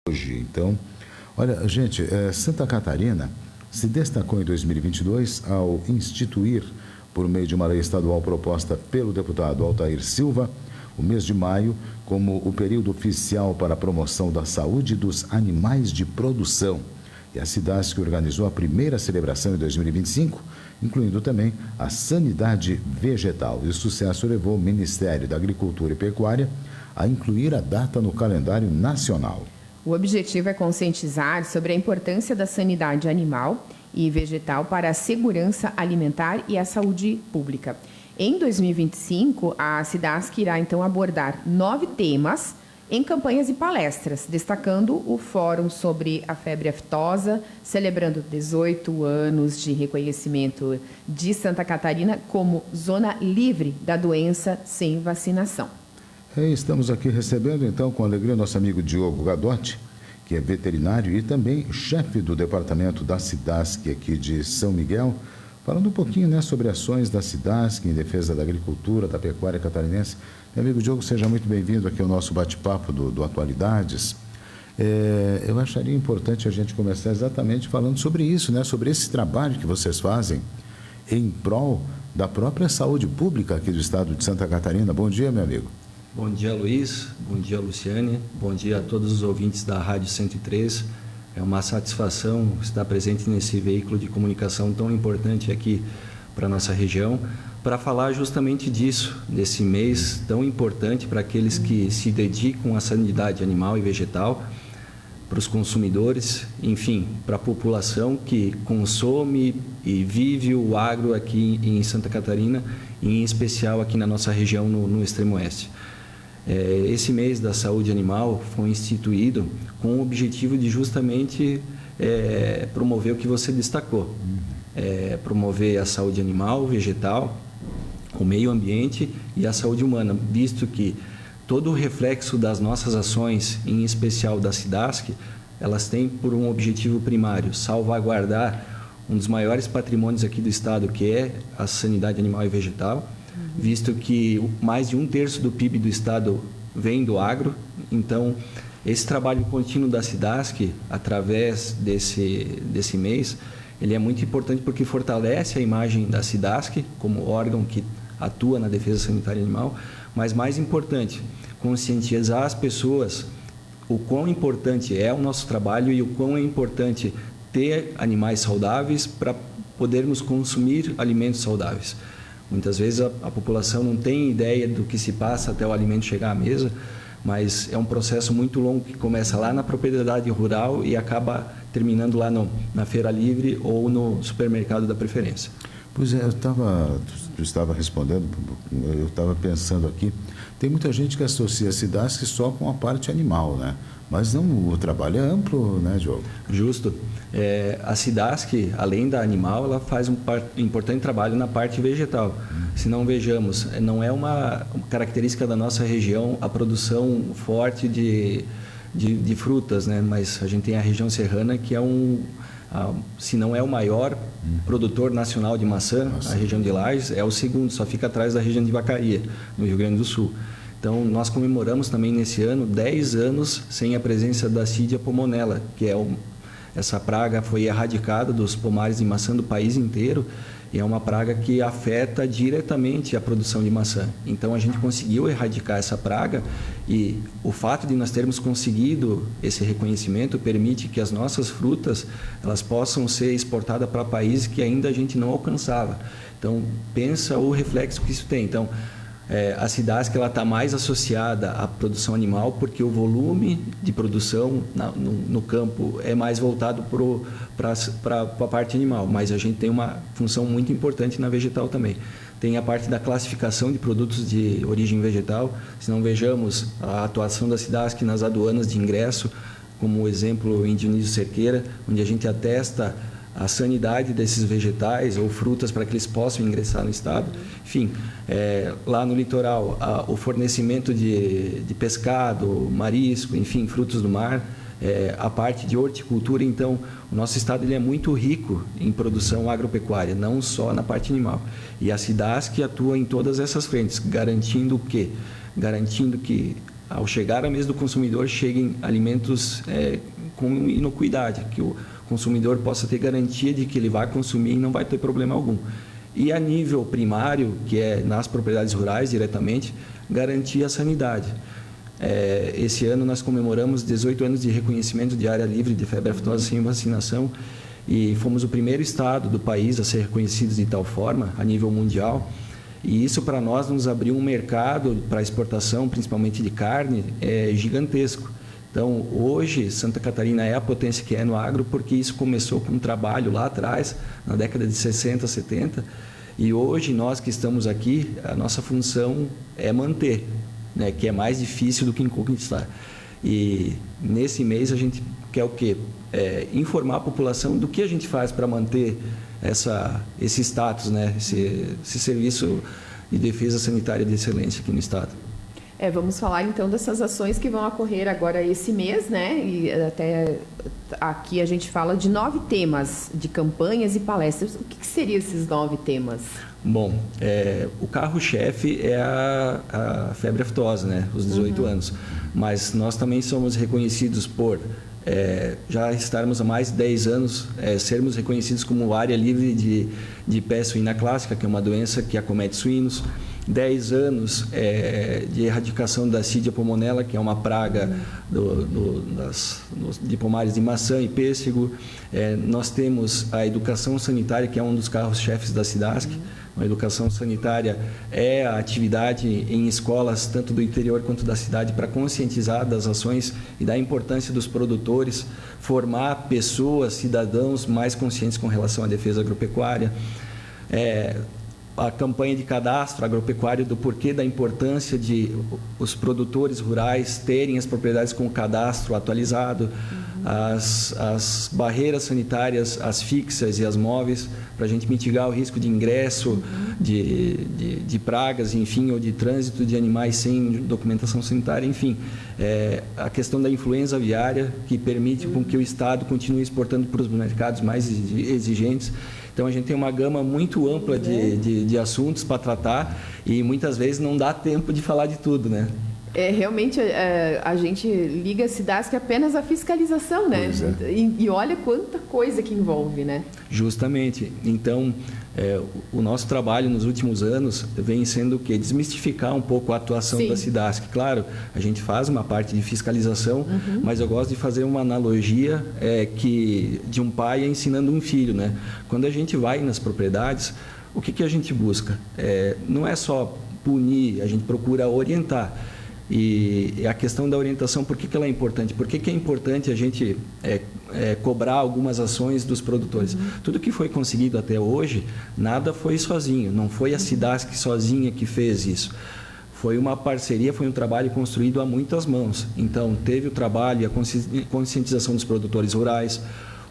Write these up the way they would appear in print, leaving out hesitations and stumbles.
hoje. Então, olha, gente, Santa Catarina se destacou em 2022 ao instituir, por meio de uma lei estadual proposta pelo deputado Altair Silva, o mês de maio como o período oficial para a promoção da saúde dos animais de produção. E a SIDASC organizou a primeira celebração em 2025, incluindo também a sanidade vegetal. E o sucesso levou o Ministério da Agricultura e Pecuária a incluir a data no calendário nacional. O objetivo é conscientizar sobre a importância da sanidade animal e vegetal para a segurança alimentar e a saúde pública. Em 2025, a SIDASC irá então abordar 9 temas em campanhas e palestras, destacando o Fórum sobre a febre aftosa, celebrando 18 anos de reconhecimento de Santa Catarina como zona livre da doença sem vacinação. Estamos aqui recebendo, então, com alegria, nosso amigo Diogo Gadotti, que é veterinário e também chefe do departamento da SIDASC aqui de São Miguel, falando um pouquinho, né, sobre ações da SIDASC em defesa da agricultura, da pecuária catarinense. Meu amigo Diogo, seja muito bem-vindo aqui ao nosso bate-papo do Atualidades. Eu acharia importante a gente começar exatamente falando sobre isso, né, sobre esse trabalho que vocês fazem em prol da própria saúde pública aqui do estado de Santa Catarina. Bom dia, meu amigo. Bom dia, Luiz. Bom dia, Luciane. Bom dia a todos os ouvintes da Rádio 103. É uma satisfação estar presente nesse veículo de comunicação tão importante aqui para a nossa região, para falar justamente disso, desse mês tão importante para aqueles que se dedicam à sanidade animal e vegetal, para os consumidores, enfim, para a população que consome e vive o agro aqui em Santa Catarina, em especial aqui na nossa região no extremo oeste. Esse mês da saúde animal foi instituído com o objetivo de justamente promover o que você destacou, promover a saúde animal, vegetal, o meio ambiente e a saúde humana, visto que todo o reflexo das nossas ações, em especial da SIDASC, elas têm por um objetivo primário, salvaguardar um dos maiores patrimônios aqui do estado, que é a sanidade animal e vegetal, visto que mais de 1/3 do PIB do estado vem do agro. Então, esse trabalho contínuo da SIDASC, através desse mês, ele é muito importante porque fortalece a imagem da SIDASC como órgão que atua na defesa sanitária animal, mas mais importante, conscientizar as pessoas o quão importante é o nosso trabalho e o quão é importante ter animais saudáveis para podermos consumir alimentos saudáveis. Muitas vezes a população não tem ideia do que se passa até o alimento chegar à mesa, mas é um processo muito longo que começa lá na propriedade rural e acaba terminando lá na feira livre ou no supermercado da preferência. Pois é, tu estava respondendo, eu estava pensando aqui, tem muita gente que associa a SIDASC só com a parte animal, né? Mas não, o trabalho é amplo, né, Diogo? Justo. A SIDASC, além da animal, ela faz um importante trabalho na parte vegetal. Se não vejamos, não é uma característica da nossa região a produção forte de frutas, né? Mas a gente tem a região serrana, que é se não é o maior produtor nacional de maçã, a região de Lages é o segundo, só fica atrás da região de Vacaria, no Rio Grande do Sul. Então, nós comemoramos também nesse ano 10 anos sem a presença da Cydia pomonella, que essa praga foi erradicada dos pomares de maçã do país inteiro e é uma praga que afeta diretamente a produção de maçã. Então, a gente conseguiu erradicar essa praga e o fato de nós termos conseguido esse reconhecimento permite que as nossas frutas elas possam ser exportadas para países que ainda a gente não alcançava. Então, pensa o reflexo que isso tem. Então, a SIDASC está mais associada à produção animal porque o volume de produção no campo é mais voltado para a parte animal, mas a gente tem uma função muito importante na vegetal também. Tem a parte da classificação de produtos de origem vegetal. Se não vejamos a atuação da SIDASC nas aduanas de ingresso, como o exemplo em Dionísio Cerqueira, onde a gente atesta a sanidade desses vegetais ou frutas para que eles possam ingressar no estado. Enfim, lá no litoral, o fornecimento de pescado, marisco, enfim, frutos do mar, a parte de horticultura. Então, o nosso estado ele é muito rico em produção agropecuária, não só na parte animal. E a SIDASC atua em todas essas frentes, garantindo o quê? Garantindo que ao chegar à mesa do consumidor, cheguem alimentos com inocuidade, que o consumidor possa ter garantia de que ele vai consumir e não vai ter problema algum. E a nível primário, que é nas propriedades rurais diretamente, garantir a sanidade. Esse ano nós comemoramos 18 anos de reconhecimento de área livre de febre aftosa sem vacinação e fomos o primeiro estado do país a ser reconhecido de tal forma, a nível mundial. E isso para nós nos abriu um mercado para exportação, principalmente de carne, gigantesco. Então, hoje, Santa Catarina é a potência que é no agro, porque isso começou com um trabalho lá atrás, na década de 60, 70, e hoje nós que estamos aqui, a nossa função é manter, né, que é mais difícil do que conquistar. E nesse mês a gente quer o quê? Informar a população do que a gente faz para manter esse status, né, esse serviço de defesa sanitária de excelência aqui no estado. Vamos falar então dessas ações que vão ocorrer agora esse mês, né? E até aqui a gente fala de 9 temas de campanhas e palestras. O que seriam esses 9 temas? Bom, o carro-chefe é a febre aftosa, né? Os 18 anos. Mas nós também somos reconhecidos por já estarmos há mais de 10 anos, sermos reconhecidos como área livre de peste suína clássica, que é uma doença que acomete suínos. 10 anos de erradicação da Cídia pulmonella, que é uma praga de pomares de maçã e pêssego. Nós temos a educação sanitária, que é um dos carros-chefes da SIDASC. A educação sanitária é a atividade em escolas, tanto do interior quanto da cidade, para conscientizar das ações e da importância dos produtores, formar pessoas, cidadãos mais conscientes com relação à defesa agropecuária. A campanha de cadastro agropecuário do porquê da importância de os produtores rurais terem as propriedades com o cadastro atualizado, as barreiras sanitárias, as fixas e as móveis, para a gente mitigar o risco de ingresso de pragas, enfim, ou de trânsito de animais sem documentação sanitária, enfim. A questão da influenza aviária, que permite com que o Estado continue exportando para os mercados mais exigentes. Então, a gente tem uma gama muito ampla de assuntos para tratar e muitas vezes não dá tempo de falar de tudo, né? Realmente, a gente liga a SIDASC apenas à fiscalização, né? E olha quanta coisa que envolve, né? Justamente. Então, o nosso trabalho nos últimos anos vem sendo o quê? Desmistificar um pouco a atuação da SIDASC. Claro, a gente faz uma parte de fiscalização, mas eu gosto de fazer uma analogia de um pai ensinando um filho, né? Quando a gente vai nas propriedades, o que a gente busca? Não é só punir, a gente procura orientar. E a questão da orientação, por que ela é importante? Por que é importante a gente cobrar algumas ações dos produtores? Tudo que foi conseguido até hoje, nada foi sozinho. Não foi a SIDASC sozinha que fez isso. Foi uma parceria, foi um trabalho construído a muitas mãos. Então, teve o trabalho e a conscientização dos produtores rurais,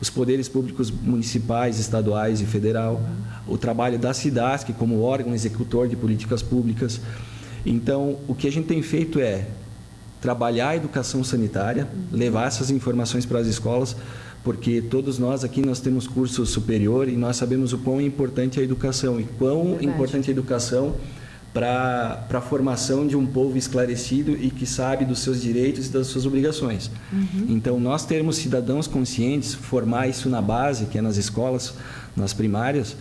os poderes públicos municipais, estaduais e federal, o trabalho da SIDASC como órgão executor de políticas públicas. Então, o que a gente tem feito é trabalhar a educação sanitária, levar essas informações para as escolas, porque todos nós aqui nós temos curso superior e nós sabemos o quão importante é a educação e quão importante é a educação para a formação de um povo esclarecido e que sabe dos seus direitos e das suas obrigações. Então, nós termos cidadãos conscientes, formar isso na base, que é nas escolas, nas primárias,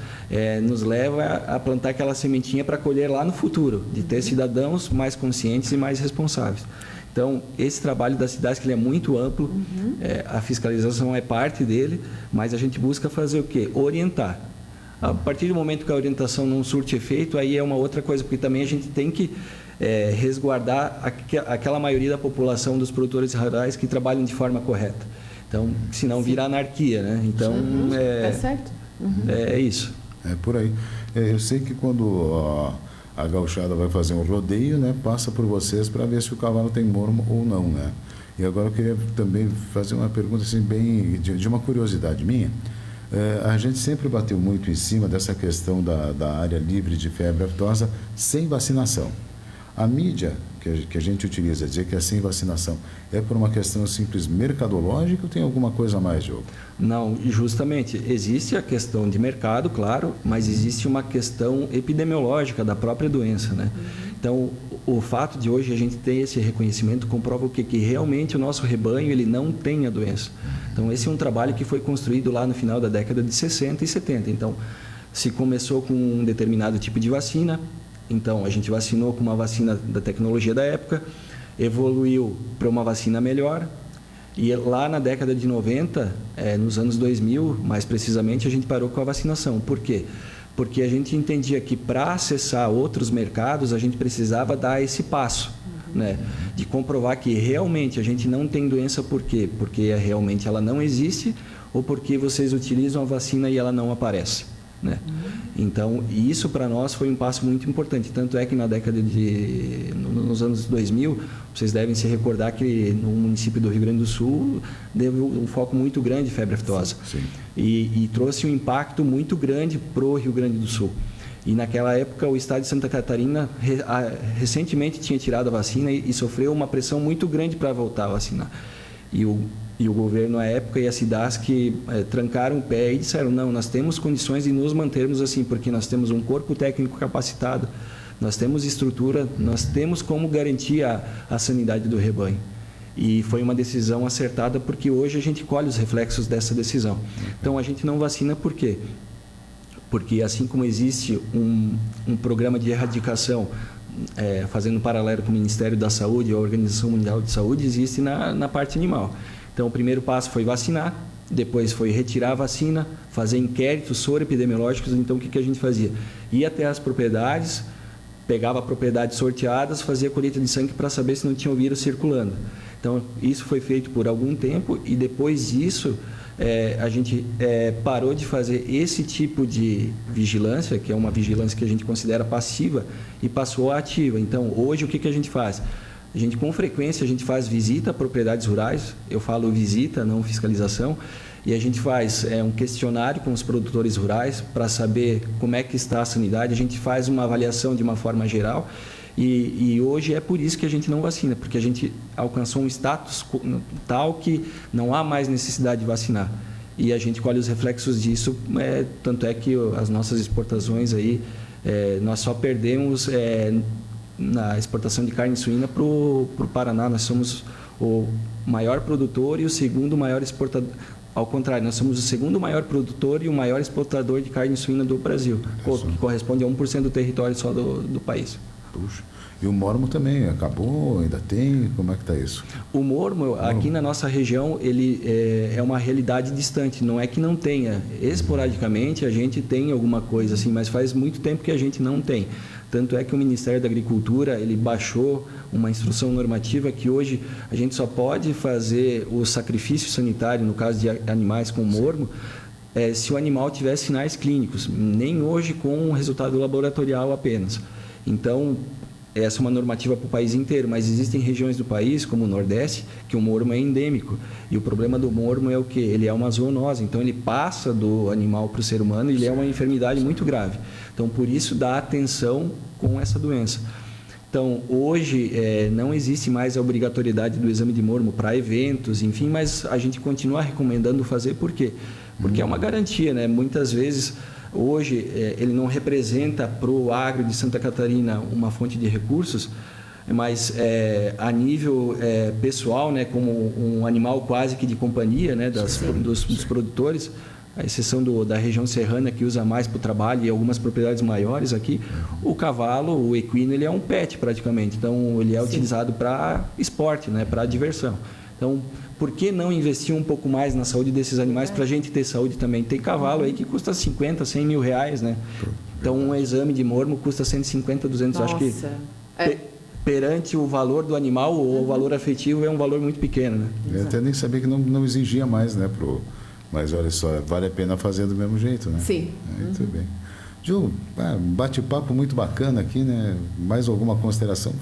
nos leva a plantar aquela sementinha para colher lá no futuro, de ter cidadãos mais conscientes e mais responsáveis. Então, esse trabalho da SIDASC ele é muito amplo, a fiscalização é parte dele, mas a gente busca fazer o quê? Orientar. A partir do momento que a orientação não surte efeito, aí é uma outra coisa, porque também a gente tem que resguardar aquela maioria da população dos produtores rurais que trabalham de forma correta. Então, senão vira anarquia, né? Então, é certo. É isso. É por aí. Eu sei que quando a gauchada vai fazer um rodeio, né, passa por vocês para ver se o cavalo tem mormo ou não, né? E agora eu queria também fazer uma pergunta assim, bem de uma curiosidade minha. A gente sempre bateu muito em cima dessa questão da área livre de febre aftosa sem vacinação. A mídia que a gente utiliza dizer que é sem vacinação é por uma questão simples mercadológica ou tem alguma coisa a mais, Diogo? Não, justamente, existe a questão de mercado, claro, mas existe uma questão epidemiológica da própria doença, né? Então, o fato de hoje a gente ter esse reconhecimento comprova o quê? Que realmente o nosso rebanho ele não tem a doença. Então, esse é um trabalho que foi construído lá no final da década de 60 e 70. Então, se começou com um determinado tipo de vacina, então a gente vacinou com uma vacina da tecnologia da época, evoluiu para uma vacina melhor, e lá na década de 90, nos anos 2000, mais precisamente, a gente parou com a vacinação. Por quê? Porque a gente entendia que para acessar outros mercados, a gente precisava dar esse passo, né? De comprovar que realmente a gente não tem doença. Por quê? Porque realmente ela não existe, ou porque vocês utilizam a vacina e ela não aparece, né? Então, isso para nós foi um passo muito importante. Tanto é que na década nos anos 2000, vocês devem se recordar que no município do Rio Grande do Sul deu um foco muito grande de febre aftosa. Sim. E trouxe um impacto muito grande para o Rio Grande do Sul. E naquela época o estado de Santa Catarina recentemente tinha tirado a vacina e sofreu uma pressão muito grande para voltar a vacinar. E o governo à época e a SIDASC trancaram o pé e disseram: não, nós temos condições de nos mantermos assim, porque nós temos um corpo técnico capacitado, nós temos estrutura, nós temos como garantir a sanidade do rebanho. E foi uma decisão acertada, porque hoje a gente colhe os reflexos dessa decisão. Então, a gente não vacina por quê? Porque assim como existe um programa de erradicação, fazendo um paralelo com o Ministério da Saúde e a Organização Mundial de Saúde, existe na parte animal. Então, o primeiro passo foi vacinar, depois foi retirar a vacina, fazer inquéritos soroepidemiológicos. Então, o que a gente fazia? Ia até as propriedades, pegava propriedades sorteadas, fazia colheita de sangue para saber se não tinha o vírus circulando. Então, isso foi feito por algum tempo e depois disso a gente parou de fazer esse tipo de vigilância, que é uma vigilância que a gente considera passiva, e passou a ativa. Então, hoje, o que a gente faz? A gente, com frequência, a gente faz visita a propriedades rurais, eu falo visita, não fiscalização, e a gente faz um questionário com os produtores rurais para saber como é que está a sanidade, a gente faz uma avaliação de uma forma geral. E hoje é por isso que a gente não vacina, porque a gente alcançou um status tal que não há mais necessidade de vacinar. E a gente colhe os reflexos disso, tanto é que as nossas exportações aí, nós só perdemos na exportação de carne suína para o Paraná. Nós somos o maior produtor e o segundo maior exportador. Ao contrário, nós somos o segundo maior produtor e o maior exportador de carne suína do Brasil, que corresponde a 1% do território só do país. Puxa. E o mormo também acabou? Ainda tem? Como é que está isso? O mormo, aqui na nossa região, ele é uma realidade distante. Não é que não tenha. Esporadicamente, a gente tem alguma coisa assim, mas faz muito tempo que a gente não tem. Tanto é que o Ministério da Agricultura, ele baixou uma instrução normativa que hoje a gente só pode fazer o sacrifício sanitário, no caso de animais com mormo, se o animal tiver sinais clínicos, nem hoje com resultado laboratorial apenas. Então, essa é uma normativa para o país inteiro, mas existem regiões do país, como o Nordeste, que o mormo é endêmico. E o problema do mormo é o quê? Ele é uma zoonose, então ele passa do animal para o ser humano e ele é uma enfermidade muito grave. Então, por isso, dá atenção com essa doença. Então, hoje, não existe mais a obrigatoriedade do exame de mormo para eventos, enfim, mas a gente continua recomendando fazer. Por quê? Porque é uma garantia, né? Muitas vezes... Hoje, ele não representa para o agro de Santa Catarina uma fonte de recursos, mas a nível pessoal, né, como um animal quase que de companhia, né, dos produtores, a exceção da região serrana, que usa mais para o trabalho e algumas propriedades maiores aqui, o cavalo, o equino, ele é um pet praticamente, então ele é utilizado para esporte, né, para diversão. Então, por que não investir um pouco mais na saúde desses animais para a gente ter saúde também? Tem cavalo aí que custa 50, 100 mil reais, né? Então, um exame de mormo custa 150, 200. Nossa. Acho que perante o valor do animal, ou o valor afetivo, é um valor muito pequeno, né? Eu até nem sabia que não exigia mais, né? Mas olha só, vale a pena fazer do mesmo jeito, né? Sim. Muito bem. Ju, bate-papo muito bacana aqui, né? Mais alguma consideração?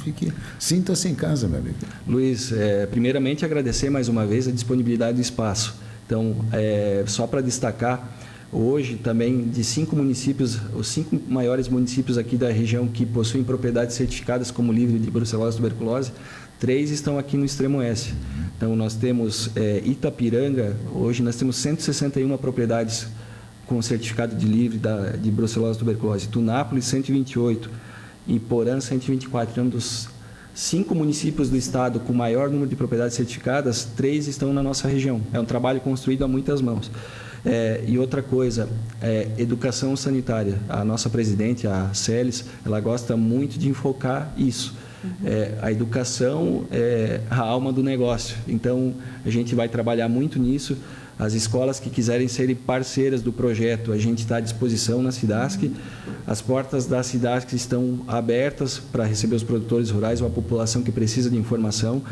Sinta-se em casa, meu amigo. Luiz, primeiramente agradecer mais uma vez a disponibilidade do espaço. Então, só para destacar, hoje também de 5 municípios, os 5 maiores municípios aqui da região que possuem propriedades certificadas como livre de brucelose e tuberculose, 3 estão aqui no extremo oeste. Então, nós temos Itapiranga, hoje nós temos 161 propriedades com certificado de livre de brucelose e tuberculose. Tunápolis, 128. Iporã, 124. 5 municípios do estado com maior número de propriedades certificadas, 3 estão na nossa região. É um trabalho construído a muitas mãos. E outra coisa, educação sanitária. A nossa presidente, a Celes, ela gosta muito de enfocar isso. A educação é a alma do negócio. Então, a gente vai trabalhar muito nisso. As escolas que quiserem serem parceiras do projeto, a gente está à disposição na SIDASC. As portas da SIDASC estão abertas para receber os produtores rurais ou a população que precisa de informação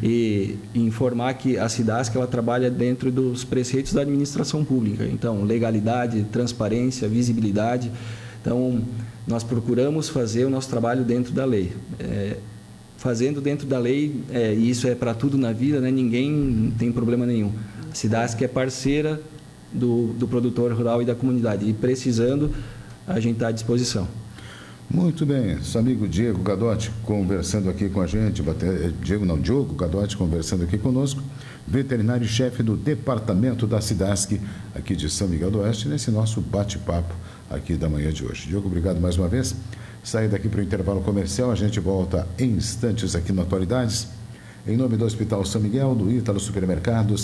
e informar que a SIDASC ela trabalha dentro dos preceitos da administração pública. Então, legalidade, transparência, visibilidade. Então, nós procuramos fazer o nosso trabalho dentro da lei. Fazendo dentro da lei, e isso é para tudo na vida, né? Ninguém tem problema nenhum. A SIDASC é parceira do produtor rural e da comunidade. E precisando, a gente está à disposição. Muito bem. Nosso amigo Diego Gadotti conversando aqui com a gente. Diogo Gadotti conversando aqui conosco. Veterinário-chefe do departamento da SIDASC aqui de São Miguel do Oeste, nesse nosso bate-papo aqui da manhã de hoje. Diogo, obrigado mais uma vez. Sair daqui para o intervalo comercial, a gente volta em instantes aqui no Atualidades. Em nome do Hospital São Miguel, do Ítalo Supermercados,